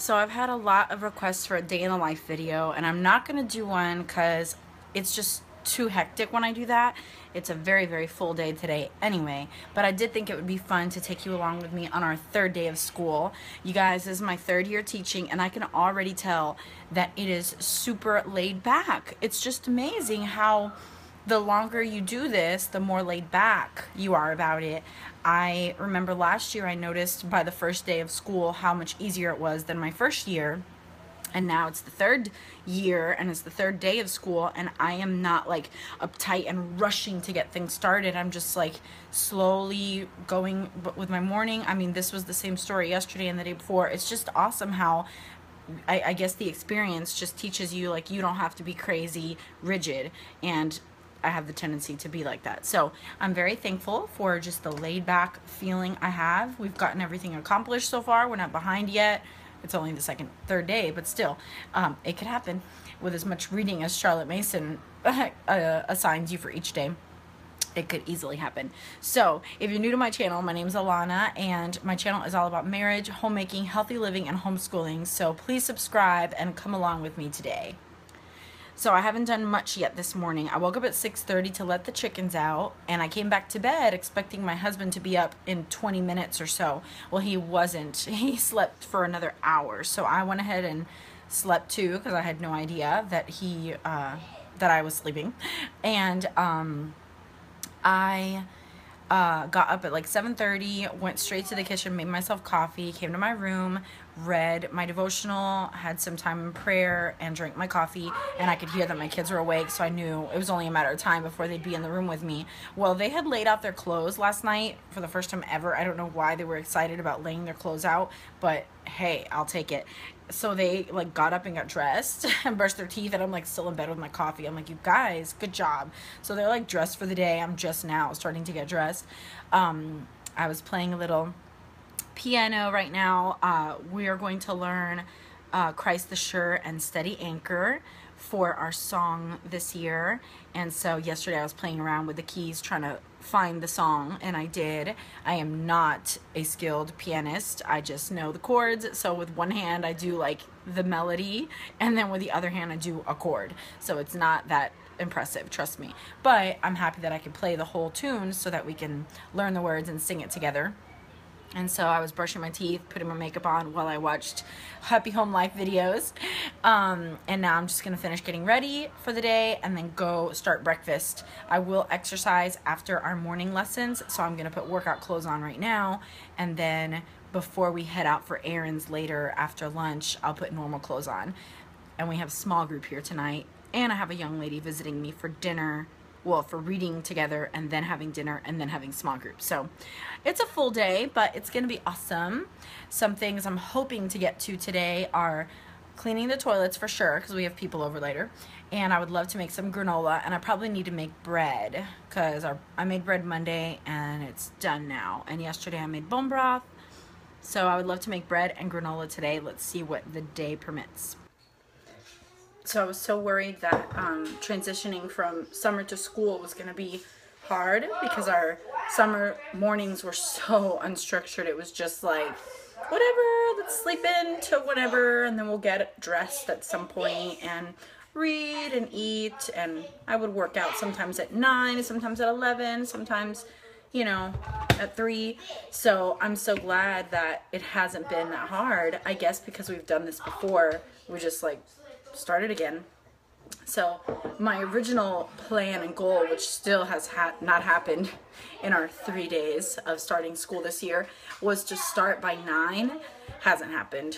So I've had a lot of requests for a day in the life video, and I'm not going to do one because it's just too hectic when I do that. It's a very, very full day today anyway, but I did think it would be fun to take you along with me on our third day of school. You guys, this is my third year teaching, and I can already tell that it is super laid back. It's just amazing how the longer you do this, the more laid back you are about it. I remember last year I noticed by the first day of school how much easier it was than my first year. And now it's the third year and it's the third day of school, and I am not like uptight and rushing to get things started. I'm just like slowly going with my morning. I mean, this was the same story yesterday and the day before. It's just awesome how I guess the experience just teaches you like you don't have to be crazy rigid, and I have the tendency to be like that. So I'm very thankful for just the laid back feeling I have. We've gotten everything accomplished so far. We're not behind yet. It's only the third day, but still, it could happen with as much reading as Charlotte Mason assigns you for each day. It could easily happen. So if you're new to my channel, my name is Alana, and my channel is all about marriage, homemaking, healthy living, and homeschooling. So please subscribe and come along with me today. So I haven't done much yet this morning. I woke up at 6:30 to let the chickens out, and I came back to bed expecting my husband to be up in 20 minutes or so. Well, he wasn't. He slept for another hour. So I went ahead and slept too because I had no idea that that I was sleeping. And I got up at like 7:30, went straight to the kitchen, made myself coffee, came to my room, read my devotional, had some time in prayer, and drank my coffee. And I could hear that my kids were awake, so I knew it was only a matter of time before they'd be in the room with me. Well, they had laid out their clothes last night for the first time ever. I don't know why they were excited about laying their clothes out, but hey, I'll take it. So they like got up and got dressed and brushed their teeth, and I'm like still in bed with my coffee. I'm like, you guys, good job. So they're like dressed for the day. I'm just now starting to get dressed. I was playing a little piano right now. We are going to learn Christ the Sure and Steady Anchor for our song this year. And so yesterday I was playing around with the keys trying to find the song, and I did. I am not a skilled pianist. I just know the chords. So with one hand I do like the melody, and then with the other hand I do a chord. So it's not that impressive, trust me. But I'm happy that I can play the whole tune so that we can learn the words and sing it together. And so I was brushing my teeth, putting my makeup on while I watched Happy Home Life videos. And now I'm just going to finish getting ready for the day and then go start breakfast. I will exercise after our morning lessons, so I'm going to put workout clothes on right now. And then before we head out for errands later after lunch, I'll put normal clothes on. And we have a small group here tonight. And I have a young lady visiting me for dinner. Well, for reading together and then having dinner and then having small groups. So it's a full day, but it's going to be awesome. Some things I'm hoping to get to today are cleaning the toilets for sure, because we have people over later. And I would love to make some granola, and I probably need to make bread because I made bread Monday and it's done now. And yesterday I made bone broth. So I would love to make bread and granola today. Let's see what the day permits. So I was so worried that transitioning from summer to school was going to be hard because our summer mornings were so unstructured. It was just like, whatever, let's sleep in to whatever, and then we'll get dressed at some point and read and eat. And I would work out sometimes at 9, sometimes at 11, sometimes, you know, at 3. So I'm so glad that it hasn't been that hard. I guess because we've done this before, we just like started again. So my original plan and goal, which still has not happened in our 3 days of starting school this year, was to start by 9. Hasn't happened.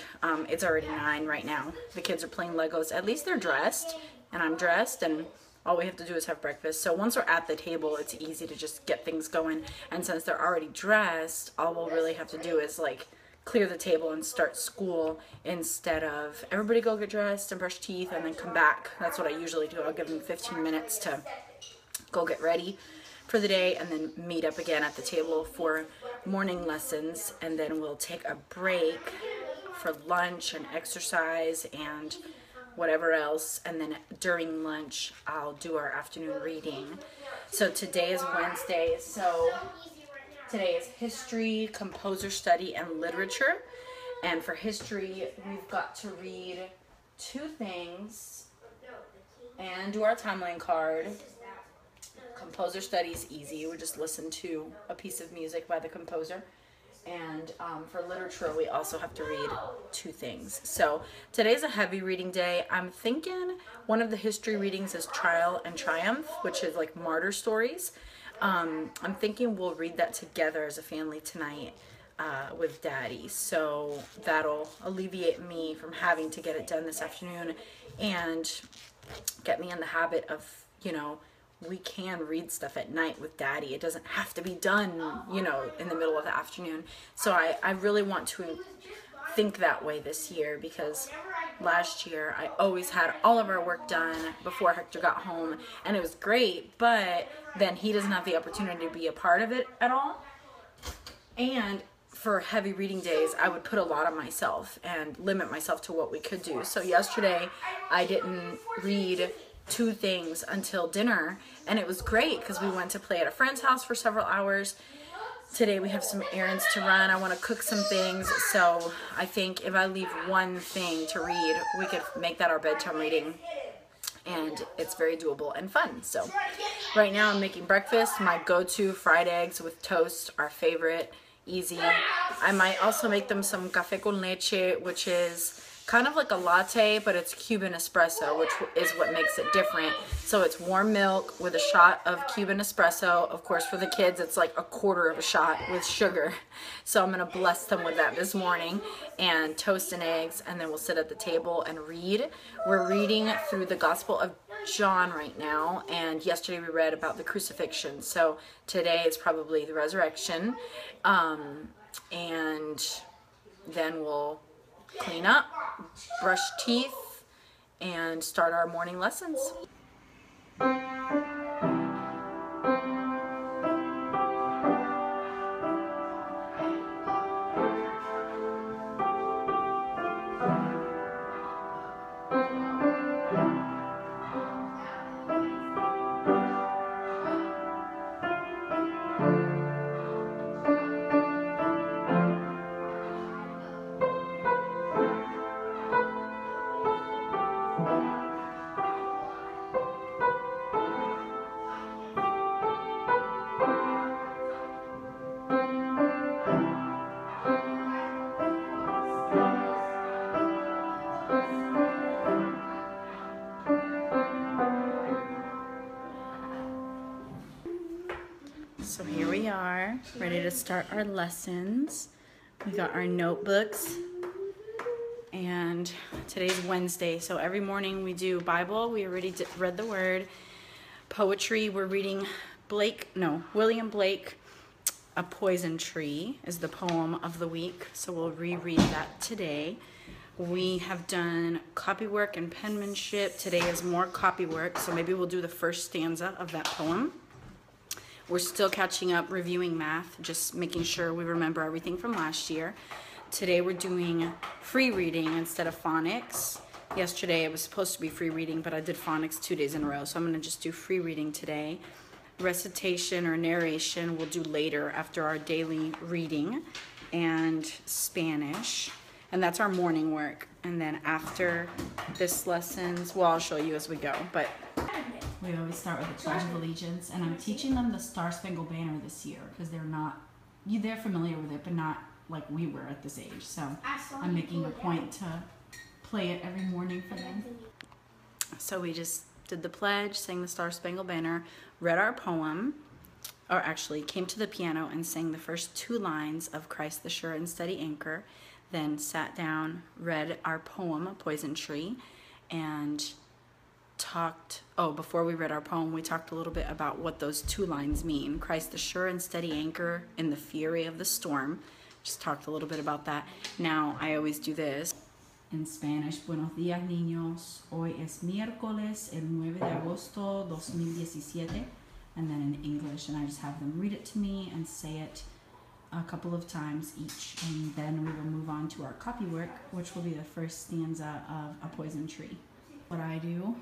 It's already 9 right now. The kids are playing Legos. At least they're dressed and I'm dressed, and all we have to do is have breakfast. So once we're at the table, it's easy to just get things going. And since they're already dressed, all we'll really have to do is like clear the table and start school, instead of everybody go get dressed and brush teeth and then come back. That's what I usually do. I'll give them 15 minutes to go get ready for the day and then meet up again at the table for morning lessons, and then we'll take a break for lunch and exercise and whatever else, and then during lunch I'll do our afternoon reading. So today is Wednesday, so today is history, composer study, and literature. And for history, we've got to read 2 things and do our timeline card. Composer studies, easy. We just listen to a piece of music by the composer. And for literature, we also have to read 2 things. So today's a heavy reading day. I'm thinking one of the history readings is Trial and Triumph, which is like martyr stories. I'm thinking we'll read that together as a family tonight with Daddy. So that'll alleviate me from having to get it done this afternoon and get me in the habit of, you know, we can read stuff at night with Daddy. It doesn't have to be done, you know, in the middle of the afternoon. So I really want to think that way this year, because last year I always had all of our work done before Hector got home, and it was great, but then he doesn't have the opportunity to be a part of it at all. And for heavy reading days, I would put a lot on myself and limit myself to what we could do. So yesterday I didn't read 2 things until dinner, and it was great because we went to play at a friend's house for several hours. Today we have some errands to run. I want to cook some things, so I think if I leave 1 thing to read, we could make that our bedtime reading, and it's very doable and fun. So right now I'm making breakfast. My go-to fried eggs with toast, our favorite, easy. I might also make them some café con leche, which is kind of like a latte, but it's Cuban espresso, which is what makes it different. So it's warm milk with a shot of Cuban espresso. Of course, for the kids, it's like a quarter of a shot with sugar. So I'm gonna bless them with that this morning, and toast and eggs, and then we'll sit at the table and read. We're reading through the Gospel of John right now, and yesterday we read about the crucifixion. So today is probably the resurrection, and then we'll clean up, brush teeth, and start our morning lessons. So here we are, ready to start our lessons. We got our notebooks, and today's Wednesday, so every morning we do Bible. We already read the Word. Poetry, we're reading William Blake, A Poison Tree is the poem of the week, so we'll reread that today. We have done copywork and penmanship. Today is more copywork, so maybe we'll do the first stanza of that poem. We're still catching up, reviewing math, just making sure we remember everything from last year. Today we're doing free reading instead of phonics. Yesterday it was supposed to be free reading, but I did phonics 2 days in a row, so I'm going to just do free reading today. Recitation or narration we'll do later after our daily reading, and Spanish. And that's our morning work. And then after this lessons, well, I'll show you as we go, but we always start with the Pledge of Allegiance, and I'm teaching them the Star Spangled Banner this year because they're familiar with it, but not like we were at this age. So I'm making a point to play it every morning for them. So we just did the pledge, sang the Star Spangled Banner, read our poem, or actually came to the piano and sang the first 2 lines of Christ the Sure and Steady Anchor, then sat down, read our poem, A Poison Tree, and before we read our poem, we talked a little bit about what those 2 lines mean. Christ the sure and steady anchor in the fury of the storm. Just talked a little bit about that. Now, I always do this. In Spanish, buenos días, niños. Hoy es miércoles, el 9 de agosto, 2017. And then in English, and I just have them read it to me and say it a couple of times each. And then we will move on to our copywork, which will be the first stanza of A Poison Tree. What I do,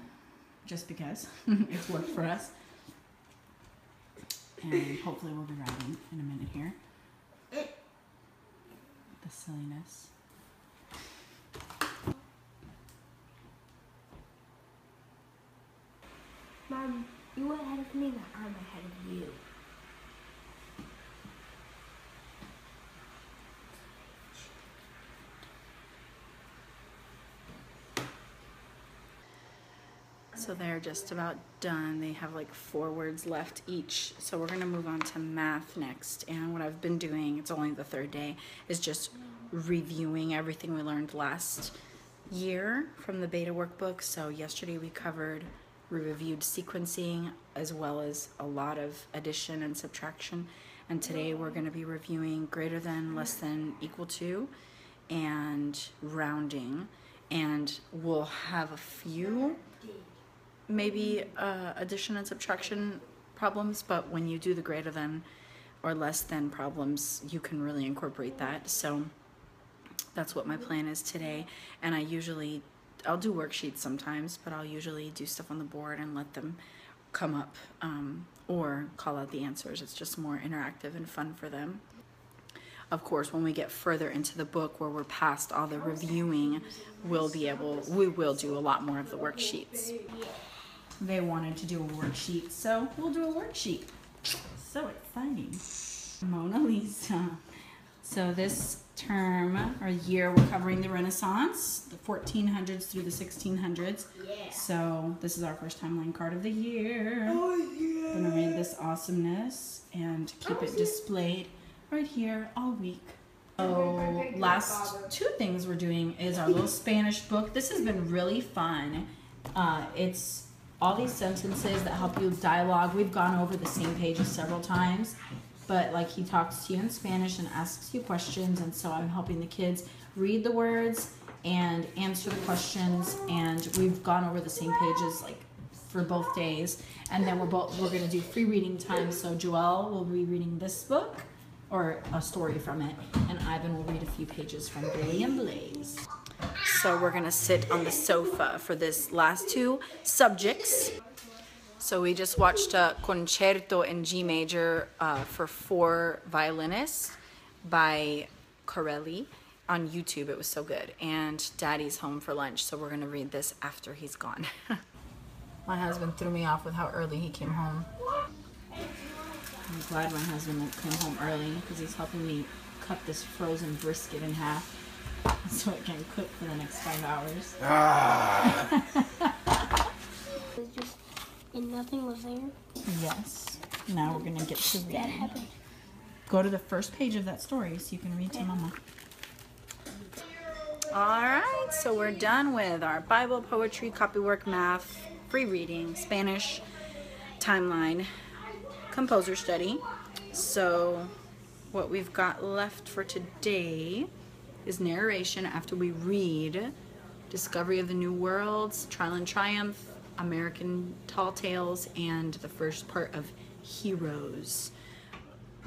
just because it's worked for us, and hopefully we'll be writing in a minute here. The silliness. You went ahead of me, but I'm ahead of you. So they're just about done. They have like 4 words left each. So we're gonna move on to math next. And what I've been doing, it's only the 3rd day, is just reviewing everything we learned last year from the beta workbook. So yesterday we reviewed sequencing as well as a lot of addition and subtraction. And today we're gonna be reviewing greater than, less than, equal to, and rounding. And we'll have a few maybe addition and subtraction problems, but when you do the greater than or less than problems, you can really incorporate that. So that's what my plan is today. And I'll do worksheets sometimes, but I'll usually do stuff on the board and let them come up or call out the answers. It's just more interactive and fun for them. Of course, when we get further into the book where we're past all the reviewing, we will do a lot more of the worksheets. They wanted to do a worksheet, so we'll do a worksheet. So exciting. Mona Lisa. So this term or year, we're covering the Renaissance, the 1400s through the 1600s. Yeah. So this is our first timeline card of the year. Oh yeah. I'm gonna read this awesomeness and keep it displayed right here all week. So last 2 things we're doing is our little Spanish book. This has been really fun. It's all these sentences that help you with dialogue. We've gone over the same pages several times, but like he talks to you in Spanish and asks you questions, and so I'm helping the kids read the words and answer the questions, and we've gone over the same pages like for both days. And then we're going to do free reading time. So Joelle will be reading this book or a story from it, and Ivan will read a few pages from Billy and Blaze. So we're gonna sit on the sofa for this last 2 subjects. So we just watched a concerto in G major for 4 violinists by Corelli on YouTube. It was so good. And Daddy's home for lunch, so we're gonna read this after he's gone. My husband threw me off with how early he came home. I'm glad my husband came home early because he's helping me cut this frozen brisket in half so it can cook for the next 5 hours. And nothing was there? Yes. Now we're going to get to reading. That happened. Go to the first page of that story so you can read to Mama. Alright, so we're done with our Bible, poetry, copywork, math, free reading, Spanish, timeline, composer study. So what we've got left for today is narration after we read Discovery of the New Worlds, Trial and Triumph, American Tall Tales, and the first part of Heroes.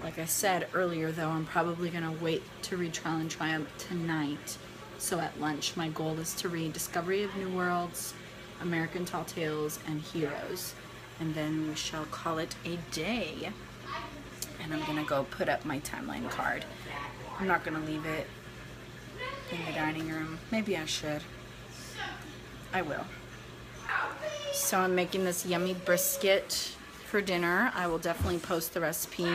Like I said earlier though, I'm probably going to wait to read Trial and Triumph tonight. So at lunch my goal is to read Discovery of New Worlds, American Tall Tales, and Heroes. And then we shall call it a day. And I'm going to go put up my timeline card. I'm not going to leave it in the dining room. Maybe I should. I will. So I'm making this yummy brisket for dinner. I will definitely post the recipe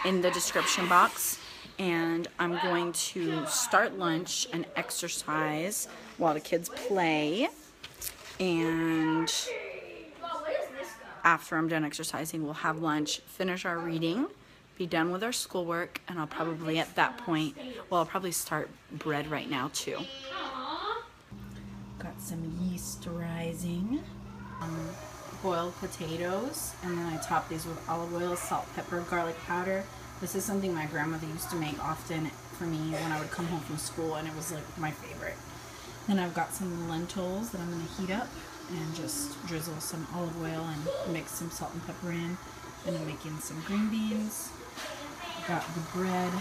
in the description box. And I'm going to start lunch and exercise while the kids play. And after I'm done exercising, we'll have lunch, finish our reading, be done with our schoolwork, and I'll probably at that point, well, I'll probably start bread right now too. Got some yeast rising, boiled potatoes, and then I top these with olive oil, salt, pepper, garlic powder. This is something my grandmother used to make often for me when I would come home from school, and it was like my favorite. Then I've got some lentils that I'm going to heat up and just drizzle some olive oil and mix some salt and pepper in. And I'm making some green beans. Got the bread